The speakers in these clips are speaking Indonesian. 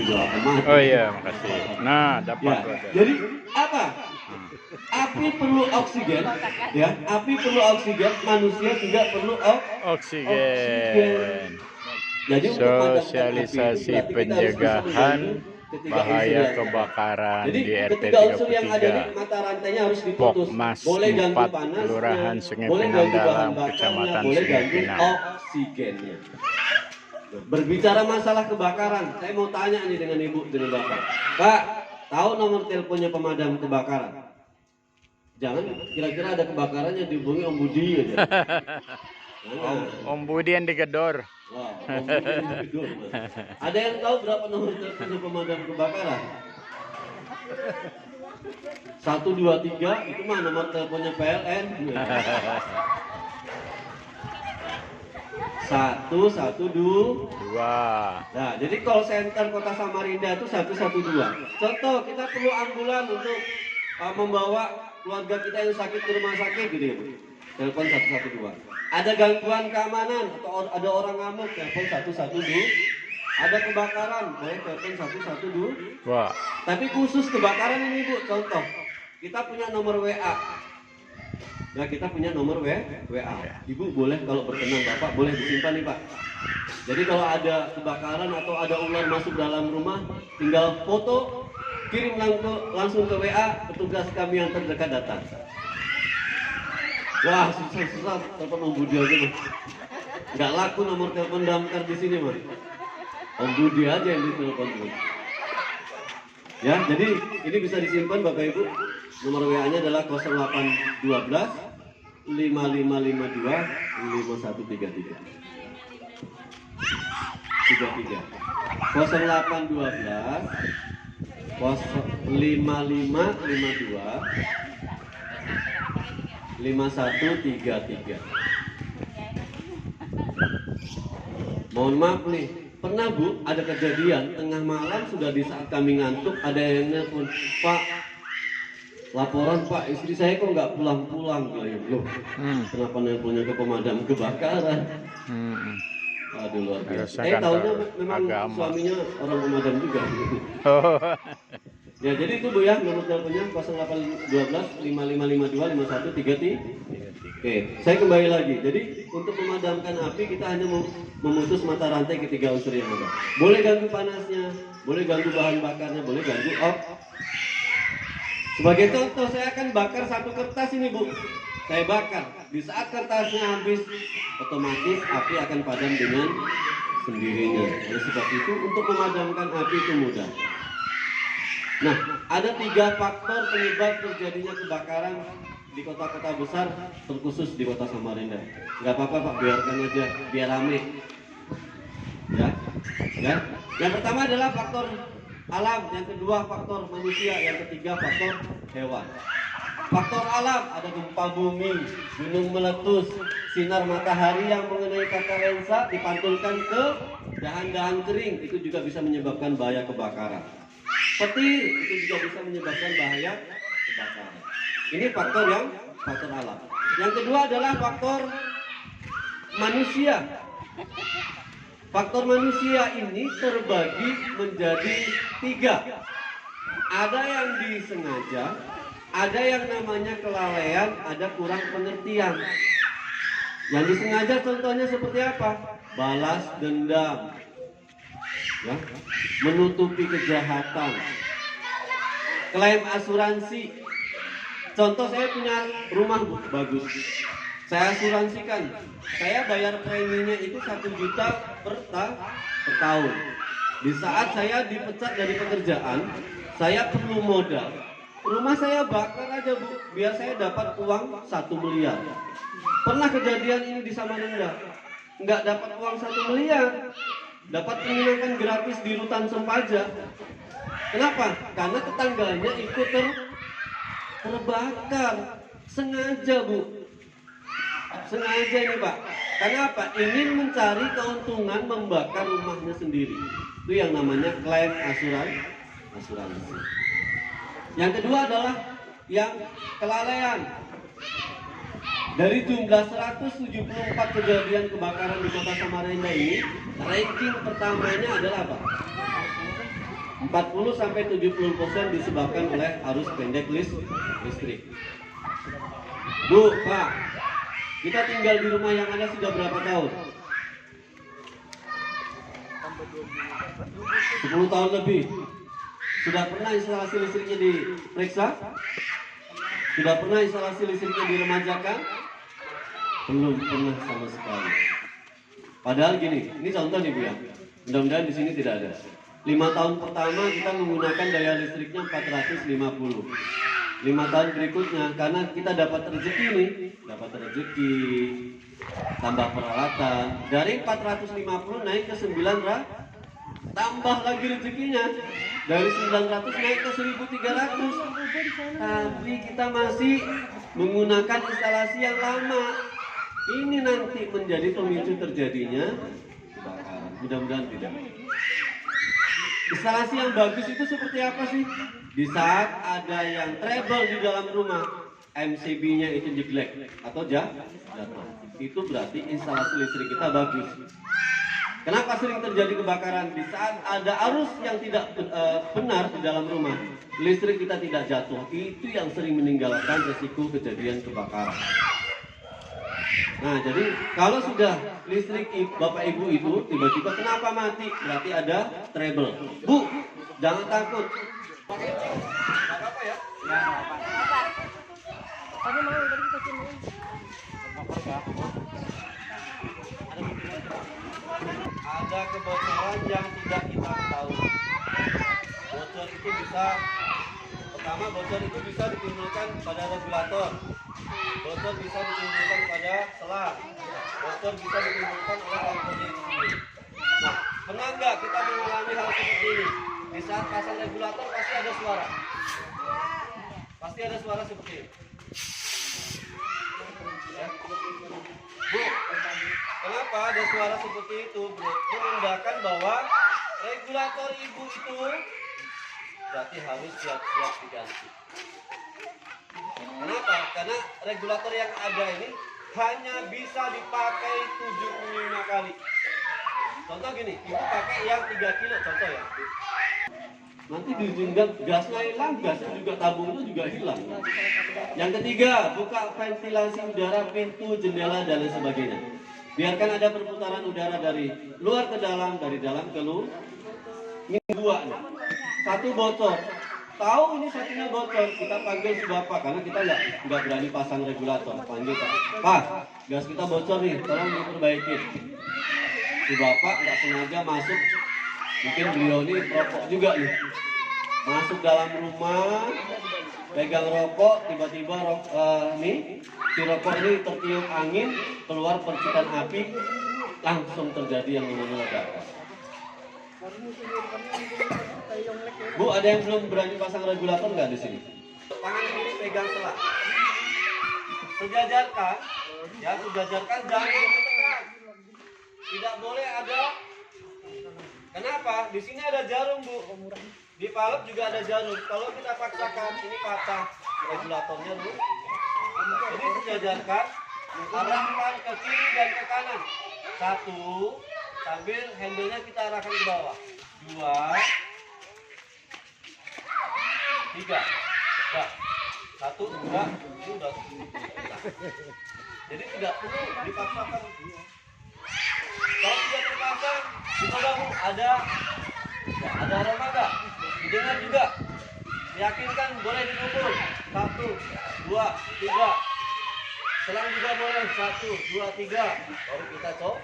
didoakan mati. Oh iya, makasih. Nah, dapat. Ya, jadi apa? Api perlu oksigen, ya. Api perlu oksigen, manusia juga perlu Oksigen. Jadi untuk memadamkan api itu Sosialisasi berarti kita harus bisa pencegahan mengganggu ketiga unsur bahaya yang ada. kebakaran Jadi di RT ketiga unsur yang ada ini 33 mata rantainya harus diputus. Pokmas Boleh ganggu 4 panasnya, Kelurahan Sungai boleh Pinang ganggu bahan Dalam, bakarnya, Kecamatan boleh Sungai ganggu Pinang. oksigennya. Nah, berbicara masalah kebakaran, saya mau tanya nih dengan ibu, dengan bapak. Pak, tahu nomor teleponnya pemadam kebakaran? Jangan kira-kira ada kebakaran yang dihubungi Om Budi aja. Om Budi yang digedor. Wah, Om Budi yang digedor. Ada yang tahu berapa nomor telepon pemadam kebakaran? 123 itu mah nomor teleponnya PLN. 112. Nah, jadi call center Kota Samarinda itu 112. Contoh, kita perlu ambulan untuk membawa keluarga kita yang sakit ke rumah sakit gitu ya. Telepon 112. Ada gangguan keamanan atau ada orang ngamuk, telepon 112. Ada kebakaran, boleh telepon 112. Wah. Tapi khusus kebakaran ini Bu, contoh. Kita punya nomor WA. Ya, kita punya nomor WA. Ibu boleh kalau berkenan Bapak boleh disimpan nih Pak. Jadi kalau ada kebakaran atau ada ular masuk dalam rumah, tinggal foto, kirim langsung ke WA, petugas kami yang terdekat datang. Wah, susah telepon Om Budi aja mah. Nggak laku nomor telepon damkar di sini mah. Om Budi aja yang ditelepon dulu. Ya, jadi ini bisa disimpan Bapak Ibu. Nomor WA-nya adalah 0812 5552 5133. 0812 5552 5133. Mohon maaf nih, pernah Bu ada kejadian tengah malam sudah di saat kami ngantuk ada yang nelpon, Pak, laporan Pak, istri saya kok nggak pulang-pulang. Loh, kenapa nelponnya ke pemadam kebakaran? Aduh, luar biasa. Tahunya memang agama. Suaminya orang pemadam juga. Ya, jadi itu Bu ya, nomor teleponnya 0812 5552 5133. Oke, saya kembali lagi. Jadi untuk memadamkan api kita hanya memutus mata rantai ketiga unsur yang ada. Boleh ganggu panasnya, boleh ganggu bahan bakarnya, boleh ganggu Sebagai contoh, saya akan bakar satu kertas ini Bu. Saya bakar. Di saat kertasnya habis, otomatis api akan padam dengan sendirinya. Oleh sebab itu, untuk memadamkan api itu mudah. Nah, ada 3 faktor penyebab terjadinya kebakaran di kota-kota besar, terkhusus di Kota Samarinda. Nggak apa-apa Pak, biarkan aja, biar rame. Ya. Yang pertama adalah faktor alam, yang kedua faktor manusia, yang ketiga faktor hewan. Faktor alam ada gempa bumi, gunung meletus, sinar matahari yang mengenai kaca lensa dipantulkan ke dahan-dahan kering, itu juga bisa menyebabkan bahaya kebakaran. Petir itu juga bisa menyebabkan bahaya kebakaran. Ini faktor alam. Yang kedua adalah faktor manusia. Faktor manusia ini terbagi menjadi 3. Ada yang disengaja, ada yang namanya kelalaian, ada kurang pengertian. Yang disengaja contohnya seperti apa? Balas dendam, ya, menutupi kejahatan, klaim asuransi. Contoh, saya punya rumah bagus, saya asuransikan, saya bayar preminya itu 1 juta per tahun. Di saat saya dipecat dari pekerjaan, saya perlu modal. Rumah saya bakar aja Bu, biar saya dapat uang 1 miliar. Pernah kejadian ini di Samarinda, nggak dapat uang 1 miliar, dapat penginapan gratis di Rutan Sempaja. Kenapa? Karena tetangganya ikut terbakar, sengaja Bu, sengaja ini Pak. Karena apa? Ingin mencari keuntungan membakar rumahnya sendiri. Itu yang namanya klaim asuransi. Yang kedua adalah yang kelalaian. Dari jumlah 174 kejadian kebakaran di Kota Samarinda ini, ranking pertamanya adalah apa? 40-70% disebabkan oleh arus pendek listrik. Bu, Pak, kita tinggal di rumah yang ada sudah berapa tahun? 10 tahun lebih. Sudah pernah instalasi listriknya diperiksa? Sudah pernah instalasi listriknya diremajakan? Belum pernah sama sekali. Padahal gini, ini contoh nih Bu ya. Mudah-mudahan di sini tidak ada. 5 tahun pertama kita menggunakan daya listriknya 450. 5 tahun berikutnya karena kita dapat rezeki nih, tambah peralatan dari 450 naik ke 900, tambah lagi rezekinya dari 900 naik ke 1300. Tapi kita masih menggunakan instalasi yang lama. Ini nanti menjadi pemicu terjadinya kebakaran. Mudah-mudahan tidak. Instalasi yang bagus itu seperti apa sih? Di saat ada yang trouble di dalam rumah, MCB-nya itu jelek atau jatuh, itu berarti instalasi listrik kita bagus. Kenapa sering terjadi kebakaran? Di saat ada arus yang tidak benar di dalam rumah, listrik kita tidak jatuh. Itu yang sering meninggalkan resiko kejadian kebakaran. Nah, jadi kalau sudah listrik Bapak Ibu itu tiba-tiba kenapa mati? Berarti ada trouble. Bu, jangan takut. Apa ya? Ada kebocoran yang tidak kita tahu. Bocor itu bisa, pertama bocor itu bisa ditimbulkan pada regulator. Bocor bisa ditimbulkan pada selang. Bocor bisa ditimbulkan oleh komponen itu sendiri. Nah, pernah nggak kita mengalami hal seperti ini? Di saat pasang regulator pasti ada suara. Pasti ada suara seperti ini. Ya. Bu, kenapa ada suara seperti itu? Menandakan bahwa regulator ibu itu berarti harus siap-siap diganti. Kenapa? Karena regulator yang ada ini hanya bisa dipakai 75 kali. Contoh gini, ibu pakai yang 3 kilo, contoh ya. Nanti dijenggak gasnya hilang, gasnya juga tabungnya juga hilang. Yang ketiga, buka ventilasi udara, pintu, jendela, dan lain sebagainya. Biarkan ada perputaran udara dari luar ke dalam, dari dalam ke luar. Ini 2 nih. 1 bocor. Tahu ini satunya bocor, kita panggil si bapak karena kita nggak berani pasang regulator. Panggil Pak, gas kita bocor nih, tolong diperbaiki. Si bapak nggak sengaja masuk, mungkin beliau ini perokok juga nih, masuk dalam rumah, pegang rokok, tiba-tiba si rokok ini tertiup angin, keluar percikan api, langsung terjadi yang namanya ledakan. Bu, ada yang belum berani pasang regulator nggak di sini? Tangan kiri pegang selang. Sejajarkan, ya sejajarkan jangan ditekan. Tidak boleh ada. Kenapa? Di sini ada jarum, Bu. Di palep juga ada jarum. Kalau kita paksakan, ini patah regulatornya, Bu. Jadi sejajarkan, arahkan ke kiri dan ke kanan. 1, sambil handle-nya kita arahkan ke bawah. 2, 3. Nah, 1, 2, ini udah. Jadi tidak perlu dipaksakan. Kalau tidak dipaksakan, dicoba ada aroma nggak? Didengar juga. Yakinkan boleh diukur. 1, 2, 3. Selang juga boleh. 1, 2, 3. Baru kita coba.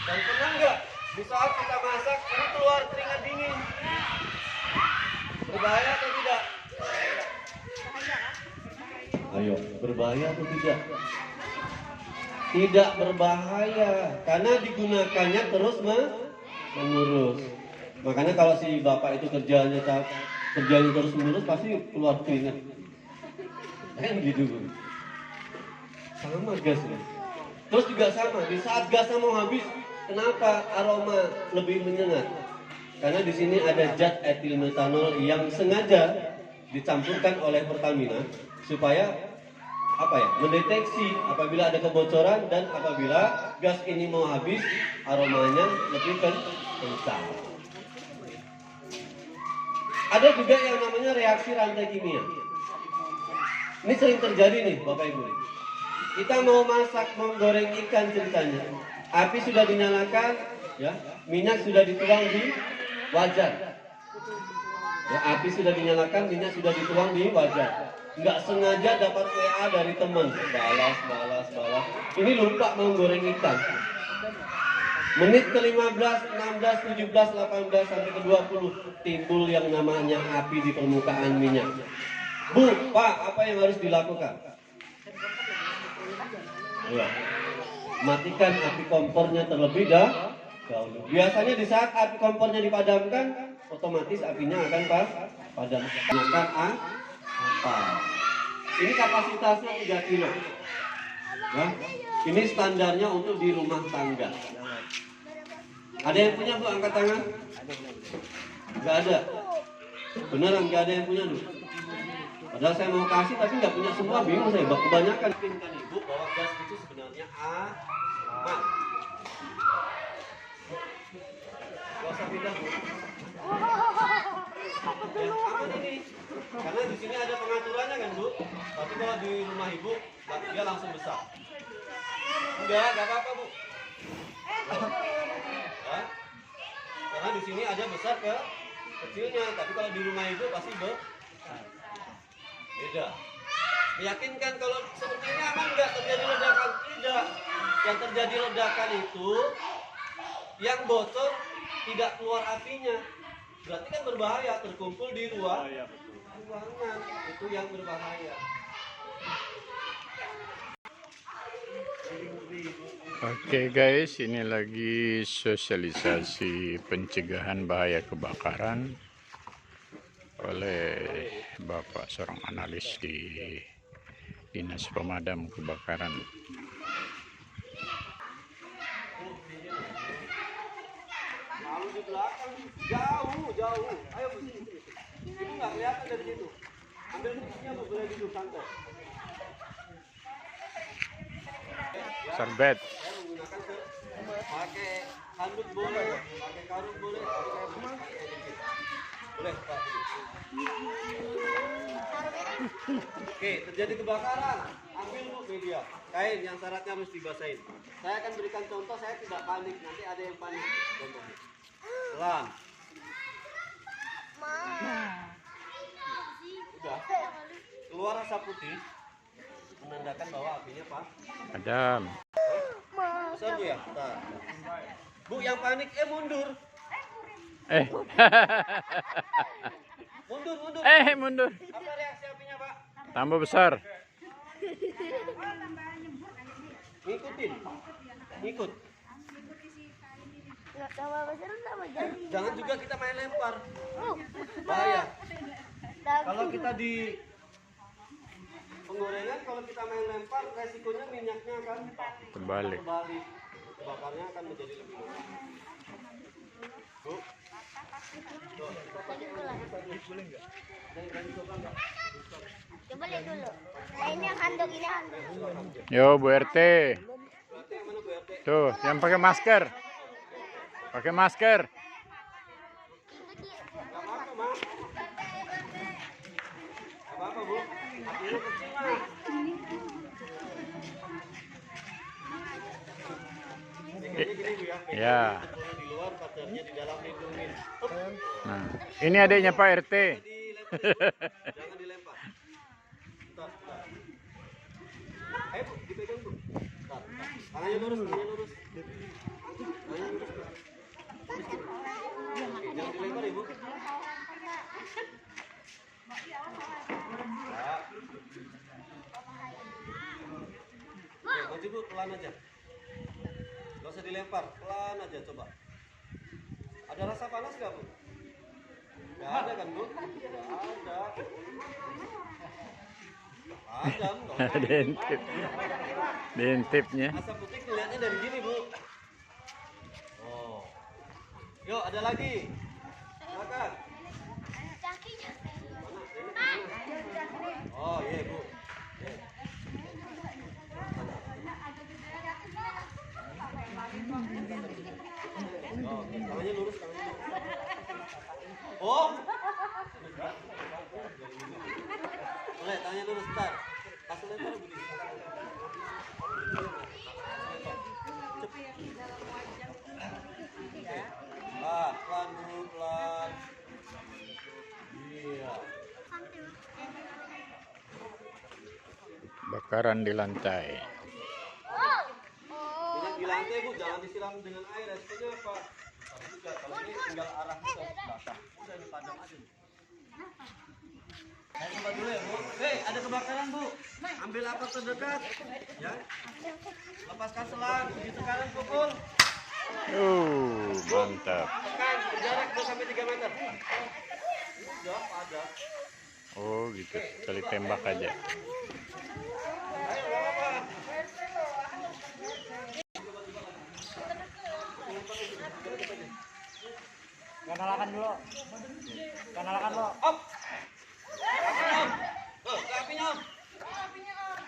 Dan pernah nggak di saat kita masak ini keluar keringat dingin? Berbahaya atau tidak? Ayo, berbahaya atau tidak? Tidak berbahaya karena digunakannya terus menerus. Makanya kalau si bapak itu kerjanya terus menerus pasti keluar keringat. Kan gitu, Bu. Sama gasnya. Terus juga sama, di saat gasnya mau habis, kenapa aroma lebih menyengat? Karena di sini ada zat etil metanol yang sengaja dicampurkan oleh Pertamina supaya mendeteksi apabila ada kebocoran dan apabila gas ini mau habis, aromanya lebih kencang. Ada juga yang namanya reaksi rantai kimia. Ini sering terjadi nih Bapak Ibu. Kita mau masak, mau goreng ikan ceritanya. Api sudah dinyalakan, ya, minyak sudah dituang di wajan. Ya, api sudah dinyalakan, minyak sudah dituang di wajan. Nggak sengaja dapat WA dari teman, balas. Ini lupa mau goreng ikan. Menit ke-15, 16, 17, 18 sampai ke-20 timbul yang namanya api di permukaan minyak. Bu, Pak, apa yang harus dilakukan? Ya. Matikan api kompornya terlebih dahulu. Biasanya di saat api kompornya dipadamkan, otomatis apinya akan padam. Gunakan apa? Ini kapasitasnya 3 kilo. Ya. Ini standarnya untuk di rumah tangga. Ada yang punya Bu, angkat tangan? Nggak ada. Beneran nggak ada yang punya Bu? Padahal saya mau kasih tapi nggak punya semua, bingung saya. Kebanyakan kan Ibu bahwa gas itu sebenarnya aman. Gak usah pindah Bu. Ya, aman ini. Karena di sini ada pengaturannya kan Bu. Tapi kalau di rumah Ibu dia langsung besar. Enggak apa-apa Bu. Ya. Karena di sini ada besar ke kecilnya, tapi kalau di rumah Ibu pasti beda. Meyakinkan kalau seperti ini aman nggak terjadi ledakan? Tidak. Yang terjadi ledakan itu yang bocor tidak keluar apinya. Berarti kan berbahaya, terkumpul di ruangan. Itu yang berbahaya. Oke guys, ini lagi sosialisasi pencegahan bahaya kebakaran oleh Bapak seorang analis di Dinas Pemadam Kebakaran. Lalu di belakang jauh. Ayo Bu, sini. Itu nggak kelihatan dari situ. Ambil kursinya Bu, boleh duduk santai. Sorbet. Saya menggunakan pakai handuk boleh, pakai karung boleh, tapi saya pakai dikit. Boleh Pak. Oke, terjadi kebakaran. Ambil Bu media, kain yang syaratnya harus dibasahin. Saya akan berikan contoh, saya tidak panik. Nanti ada yang panik. Contohnya. Pelan. Udah. Keluar asap putih, menandakan bahwa apinya Padam. besar Bu ya. Bentar. Bu yang panik, mundur. Mundur. Mundur. Apa reaksi apinya Pak? Tambah besar. Ngikut. Jangan juga kita main lempar. Bahaya. Kalau kita di penggorengan, kalau kita main lempar, resikonya minyaknya akan Terbalik. Bakarnya akan menjadi lebih mudah. Bu. Coba lihat dulu. Nah, ini yang handuk, ini handuk. Yo Bu RT. Berarti yang mana Bu RT? Tuh, yang pakai masker. Pakai masker. Gak apa-apa, Mak. Gak apa-apa, Bu. Apinya kecil, Mak. Kayaknya gini, Bu ya. Ya. Di luar, pacarnya di dalam lindungin. Nah, ini adiknya Pak RT. Jangan dilempar. Bentar. Ayo, Bu, dipegang, Bu. Bentar. Tangannya lurus. Tangannya lurus. Oke, jangan dilempar, Ibu. Oke, maju Bu, pelan aja. Gak usah dilempar, pelan aja coba. Ada rasa panas nggak Bu? Nggak ada kan Bu? Nggak ada. Padam, nggak usah. Diintip. Diintipnya. Asap putih kelihatannya dari sini Bu. Oh. Yuk, ada lagi. Silakan. Mana? Oh iya Bu. Tangannya lurus, tangannya lurus. Oh. Boleh, tangannya lurus bentar. Kasih lebar begini. Pelan dulu, pelan. Iya. Bakaran di lantai. Minyak di lantai Bu, jangan disiram dengan air. Resikonya apa? Tapi juga kalau ini tinggal arah ke belakang. Udah dipadam aja. Saya coba dulu ya Bu. Hei, ada kebakaran Bu. Ambil apa terdekat. Ya. Lepaskan selang. Puji tekanan pukul. Mantap. Tekan jarak 2 sampai 3 meter. Udah ada. Oh gitu, sekali tembak aja. Ayo, nggak apa-apa. Kanalakan dulu. Kanalakan dulu. Op. Apinya Om. Tuh, ke apinya Om.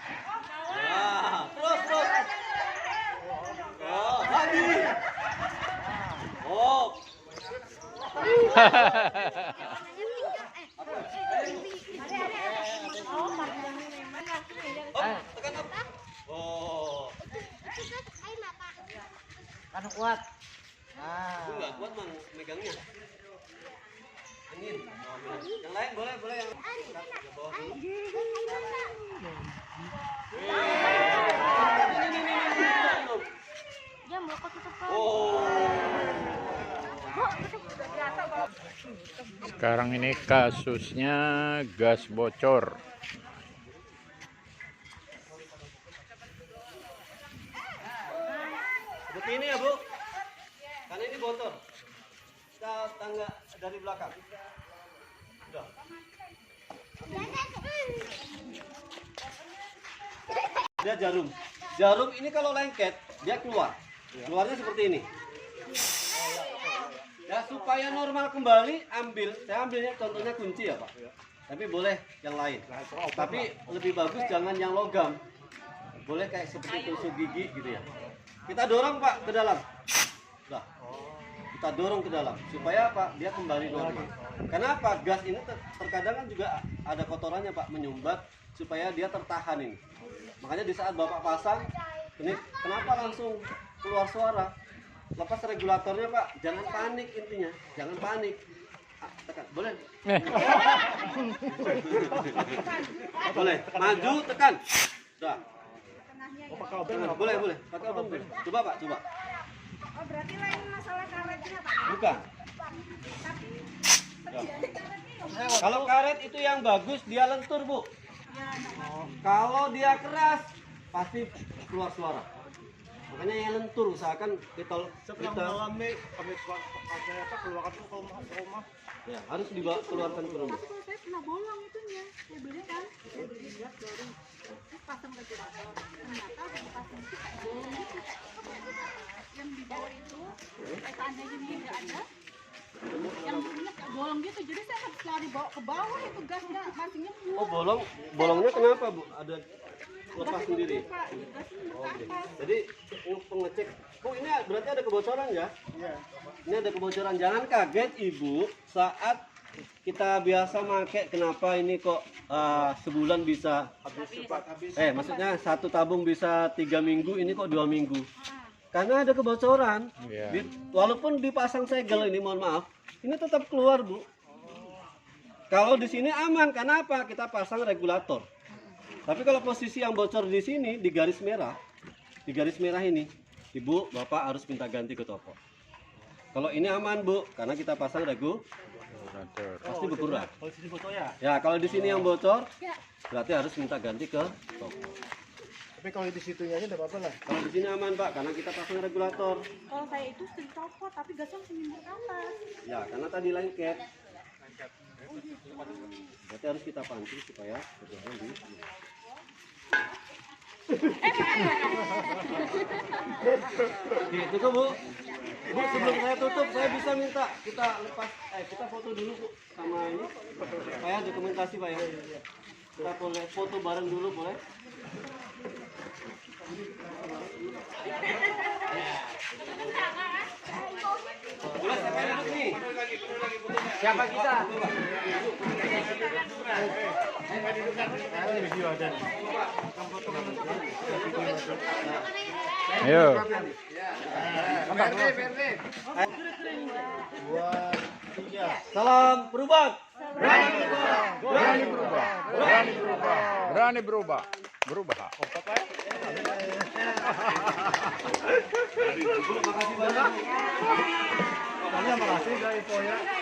Nah, terus. Oh, lagi. Oh. Tekan Om. Oh. Kan kuat. Aku nggak kuat mang megangnya. Angin. Yang lain boleh yang ke bawah dulu. Dia mau kok tutup kan? Oh. Sekarang ini kasusnya gas bocor. Seperti ini ya Bu. Karena ini bocor. Kita tangga dari belakang. Udah. Dia jarum. Jarum ini kalau lengket, dia keluar. Keluarnya seperti ini. Ya supaya normal kembali, saya ambilnya contohnya kunci ya Pak. Tapi boleh yang lain. Tapi lebih bagus jangan yang logam. Boleh kayak seperti tusuk gigi gitu ya. Kita dorong Pak ke dalam. Nah, kita dorong ke dalam supaya apa? Dia kembali normal. Kenapa? Gas ini terkadang kan juga ada kotorannya Pak, menyumbat supaya dia tertahan ini. Makanya di saat Bapak pasang, ini kenapa langsung keluar suara? Lepas regulatornya Pak, jangan panik intinya, jangan panik. Tekan, boleh? Boleh, maju tekan. Dah. Boleh. Pakai oven boleh. Coba Pak, coba. Oh, berarti lain masalah karetnya, Pak? Bukan. Ya. Kalau karet itu yang bagus dia lentur Bu. Kalau dia keras pasti keluar suara. Makanya yang lentur usahakan kita mengalami kami keluarkan tuh ke rumah. ya harus keluarkan ke rumah. Kalau saya pernah bolong itunya, saya beli kan, saya beli gas baru, terus pasang regulator, ternyata dipasang itu kayak bolong gitu, yang di bawah itu, kayak seandainya ini nggak ada, yang bunyinya kayak bolong gitu, jadi saya harus lari bawa ke bawah itu gasnya, mancingnya Oh bolongnya kenapa Bu? Ada lepas sendiri. Pak, gasnya ke atas. Jadi pengecek, Bu ini berarti ada kebocoran ya? Iya. Ini ada kebocoran. Jangan kaget Ibu saat kita biasa pakai. Kenapa ini kok sebulan bisa habis? Maksudnya satu tabung bisa 3 minggu, ini kok 2 minggu? Karena ada kebocoran. Iya. Walaupun dipasang segel ini, mohon maaf, ini tetap keluar Bu. Kalau di sini aman, kenapa? Kita pasang regulator. Tapi kalau posisi yang bocor di sini di garis merah ini, Ibu, Bapak harus minta ganti ke toko. Kalau ini aman Bu, karena kita pasang Regulator. pasti berkurang. Posisi fotonya. Ya kalau di sini yang bocor, berarti harus minta ganti ke toko. Tapi kalau di situnya aja enggak apa-apa lah. Kalau di sini aman Pak, karena kita pasang regulator. Kalau saya itu sering copot, tapi gasnya masih nyembur ke atas. Ya karena tadi lengket. Berarti harus kita pancing supaya berjalan di sini. Gitu kok Bu. Bu sebelum saya tutup saya bisa minta kita kita foto dulu Bu sama ini supaya dokumentasi Pak ya. Kita boleh foto bareng dulu boleh? Bola siapa yang duduk nih? Siapa kita? Ayo. Salam perubahan. Berani berubah. Berani berubah. Berani berubah. Berubah. Makasih banyak. Makasih guys, ya.